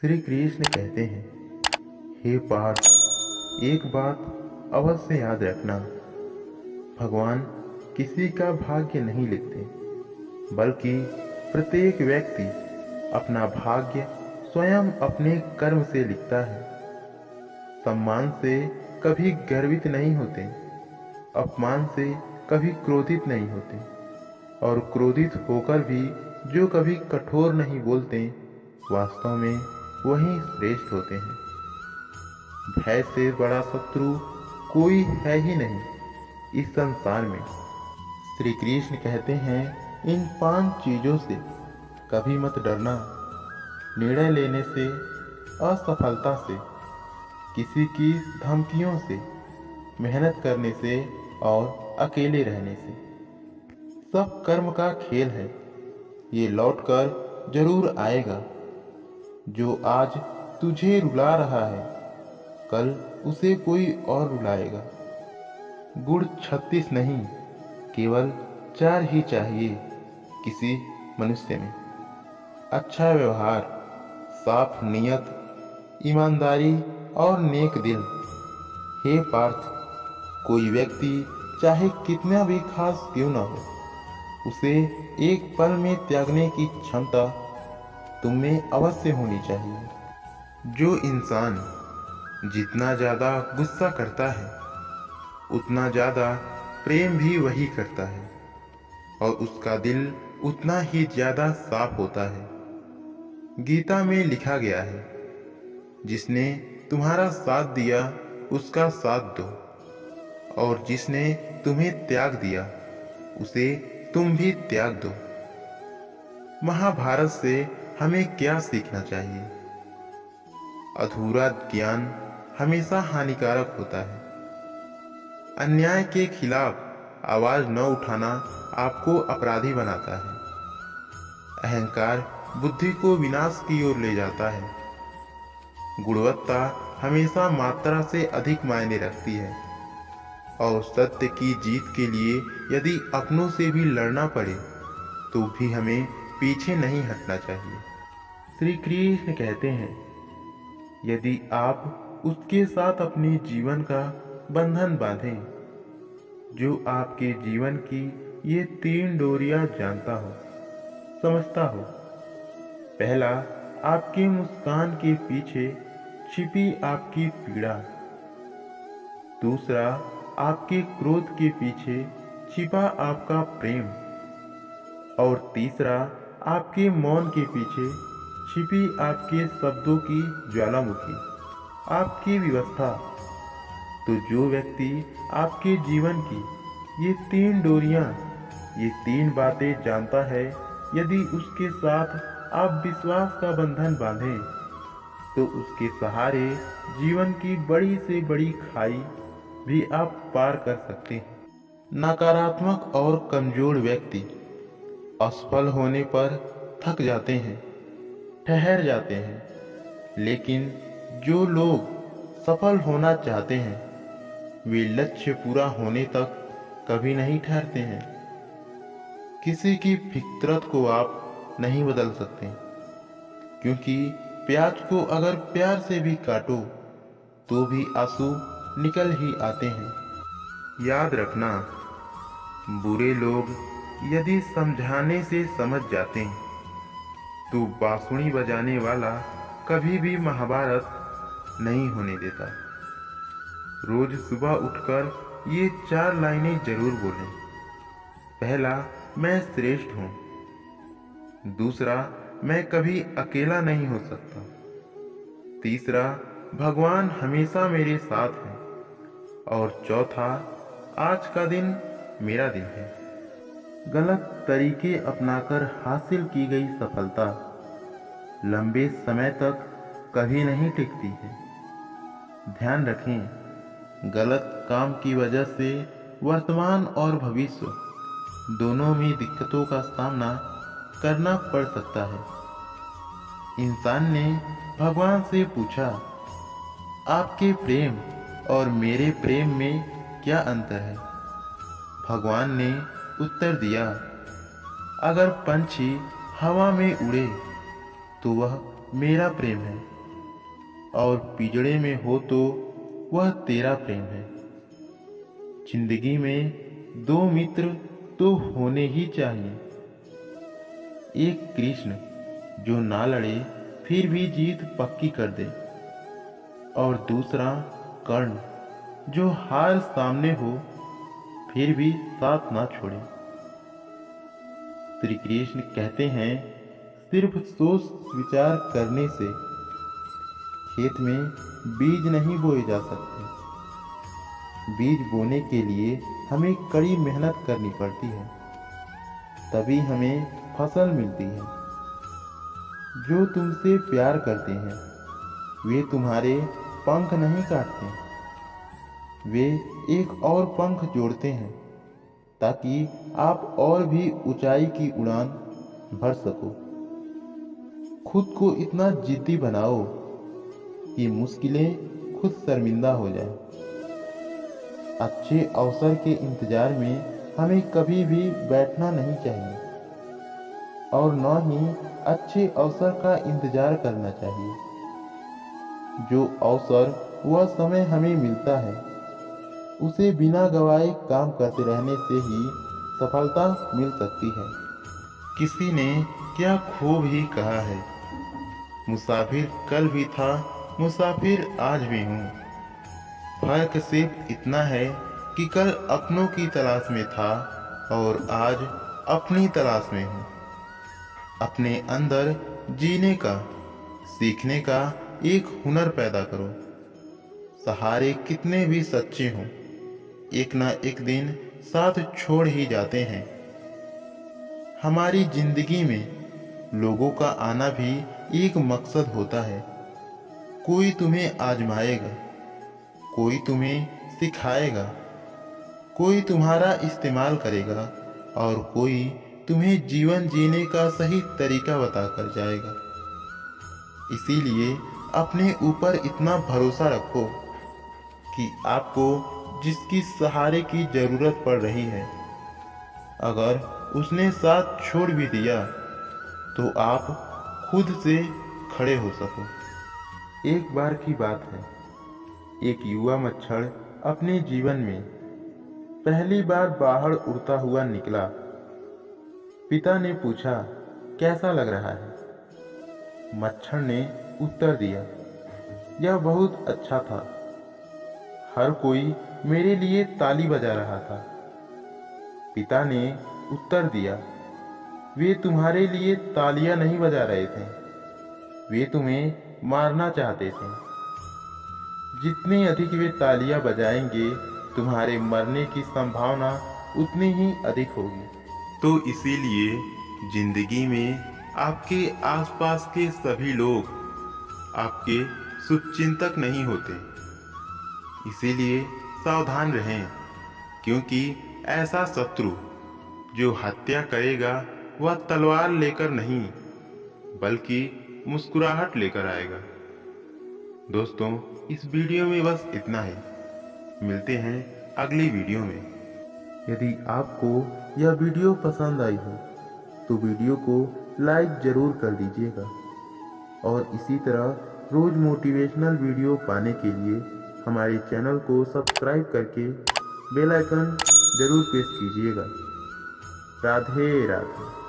श्री कृष्ण कहते हैं, हे पार्थ, एक बात अवश्य याद रखना। भगवान किसी का भाग्य नहीं लिखते, बल्कि प्रत्येक व्यक्ति अपना भाग्य स्वयं अपने कर्म से लिखता है। सम्मान से कभी गर्वित नहीं होते, अपमान से कभी क्रोधित नहीं होते, और क्रोधित होकर भी जो कभी कठोर नहीं बोलते, वास्तव में वही श्रेष्ठ होते हैं। भय से बड़ा शत्रु कोई है ही नहीं इस संसार में। श्री कृष्ण कहते हैं, इन 5 चीजों से कभी मत डरना। निर्णय लेने से, असफलता से, किसी की धमकियों से, मेहनत करने से और अकेले रहने से। सब कर्म का खेल है, ये लौटकर जरूर आएगा। जो आज तुझे रुला रहा है, कल उसे कोई और रुलाएगा। गुण 36 नहीं, केवल 4 ही चाहिए किसी मनुष्य में। अच्छा व्यवहार, साफ नियत, ईमानदारी और नेक दिल। हे पार्थ, कोई व्यक्ति चाहे कितना भी खास क्यों न हो, उसे एक पल में त्यागने की क्षमता तुम में अवश्य होनी चाहिए। जो इंसान जितना ज्यादा गुस्सा करता है, उतना ज्यादा प्रेम भी वही करता है, और उसका दिल उतना ही ज्यादा साफ होता है। गीता में लिखा गया है, जिसने तुम्हारा साथ दिया उसका साथ दो, और जिसने तुम्हें त्याग दिया उसे तुम भी त्याग दो। महाभारत से हमें क्या सीखना चाहिए? अधूरा ज्ञान हमेशा हानिकारक होता है। अन्याय के खिलाफ आवाज न उठाना आपको अपराधी बनाता है। अहंकार बुद्धि को विनाश की ओर ले जाता है। गुणवत्ता हमेशा मात्रा से अधिक मायने रखती है, और सत्य की जीत के लिए यदि अपनों से भी लड़ना पड़े तो भी हमें पीछे नहीं हटना चाहिए। श्री कृष्ण कहते हैं, यदि आप उसके साथ अपने जीवन का बंधन बांधें, जो आपके जीवन की ये 3 डोरियां जानता हो, समझता हो। पहला, आपकी मुस्कान के पीछे छिपी आपकी पीड़ा। दूसरा, आपके क्रोध के पीछे छिपा आपका प्रेम। और तीसरा, आपके मौन के पीछे छिपी आपके शब्दों की ज्वालामुखी, आपकी व्यवस्था। तो जो व्यक्ति आपके जीवन की ये 3 डोरियां, ये 3 बातें जानता है, यदि उसके साथ आप विश्वास का बंधन बांधें, तो उसके सहारे जीवन की बड़ी से बड़ी खाई भी आप पार कर सकते हैं। नकारात्मक और कमजोर व्यक्ति असफल होने पर थक जाते हैं, ठहर जाते हैं, लेकिन जो लोग सफल होना चाहते हैं, वे लक्ष्य पूरा होने तक कभी नहीं ठहरते हैं। किसी की फितरत को आप नहीं बदल सकते, क्योंकि प्याज को अगर प्यार से भी काटो तो भी आंसू निकल ही आते हैं। याद रखना, बुरे लोग यदि समझाने से समझ जाते हैं, तो बांसुरी बजाने वाला कभी भी महाभारत नहीं होने देता। रोज सुबह उठकर ये 4 लाइनें जरूर बोलें। पहला, मैं श्रेष्ठ हूँ। दूसरा, मैं कभी अकेला नहीं हो सकता। तीसरा, भगवान हमेशा मेरे साथ है। और चौथा, आज का दिन मेरा दिन है। गलत तरीके अपनाकर हासिल की गई सफलता लंबे समय तक कभी नहीं टिकती है। ध्यान रखें, गलत काम की वजह से वर्तमान और भविष्य दोनों में दिक्कतों का सामना करना पड़ सकता है। इंसान ने भगवान से पूछा, आपके प्रेम और मेरे प्रेम में क्या अंतर है? भगवान ने उत्तर दिया, अगर पंछी हवा में उड़े तो वह मेरा प्रेम है, और पिंजड़े में हो तो वह तेरा प्रेम है। जिंदगी में दो मित्र तो होने ही चाहिए, एक कृष्ण जो ना लड़े फिर भी जीत पक्की कर दे, और दूसरा कर्ण जो हार सामने हो फिर भी साथ ना छोड़े। श्री कृष्ण कहते हैं, सिर्फ सोच विचार करने से खेत में बीज नहीं बोए जा सकते। बीज बोने के लिए हमें कड़ी मेहनत करनी पड़ती है, तभी हमें फसल मिलती है। जो तुमसे प्यार करते हैं वे तुम्हारे पंख नहीं काटते, वे एक और पंख जोड़ते हैं ताकि आप और भी ऊंचाई की उड़ान भर सको। खुद को इतना जिद्दी बनाओ कि मुश्किलें खुद शर्मिंदा हो जाए। अच्छे अवसर के इंतजार में हमें कभी भी बैठना नहीं चाहिए, और न ही अच्छे अवसर का इंतजार करना चाहिए। जो अवसर वह समय हमें मिलता है उसे बिना गवाए काम करते रहने से ही सफलता मिल सकती है। किसी ने क्या खूब ही कहा है, मुसाफिर कल भी था, मुसाफिर आज भी हूँ। फर्क सिर्फ इतना है कि कल अपनों की तलाश में था और आज अपनी तलाश में हूँ। अपने अंदर जीने का, सीखने का एक हुनर पैदा करो। सहारे कितने भी सच्चे हों, एक ना एक दिन साथ छोड़ ही जाते हैं। हमारी जिंदगी में लोगों का आना भी एक मकसद होता है। कोई तुम्हें आजमाएगा, कोई तुम्हें सिखाएगा, कोई तुम्हारा इस्तेमाल करेगा, और कोई तुम्हें जीवन जीने का सही तरीका बताकर जाएगा। इसीलिए अपने ऊपर इतना भरोसा रखो कि आपको जिसकी सहारे की जरूरत पड़ रही है, अगर उसने साथ छोड़ भी दिया तो आप खुद से खड़े हो सको। एक बार की बात है, एक युवा मच्छर अपने जीवन में पहली बार बाहर उड़ता हुआ निकला। पिता ने पूछा, कैसा लग रहा है? मच्छर ने उत्तर दिया, यह बहुत अच्छा था। हर कोई मेरे लिए ताली बजा रहा था। पिता ने उत्तर दिया, वे तुम्हारे लिए तालियां नहीं बजा रहे थे, वे तुम्हें मारना चाहते थे। जितनी अधिक वे तालियां बजाएंगे, तुम्हारे मरने की संभावना उतनी ही अधिक होगी। तो इसीलिए जिंदगी में आपके आसपास के सभी लोग आपके शुभचिंतक नहीं होते। इसीलिए सावधान रहें, क्योंकि ऐसा शत्रु जो हत्या करेगा वह तलवार लेकर नहीं बल्कि मुस्कुराहट लेकर आएगा। दोस्तों, इस वीडियो में बस इतना ही। मिलते हैं अगली वीडियो में। यदि आपको यह वीडियो पसंद आई हो तो वीडियो को लाइक जरूर कर दीजिएगा, और इसी तरह रोज मोटिवेशनल वीडियो पाने के लिए हमारे चैनल को सब्सक्राइब करके बेल आइकन जरूर प्रेस कीजिएगा। राधे राधे।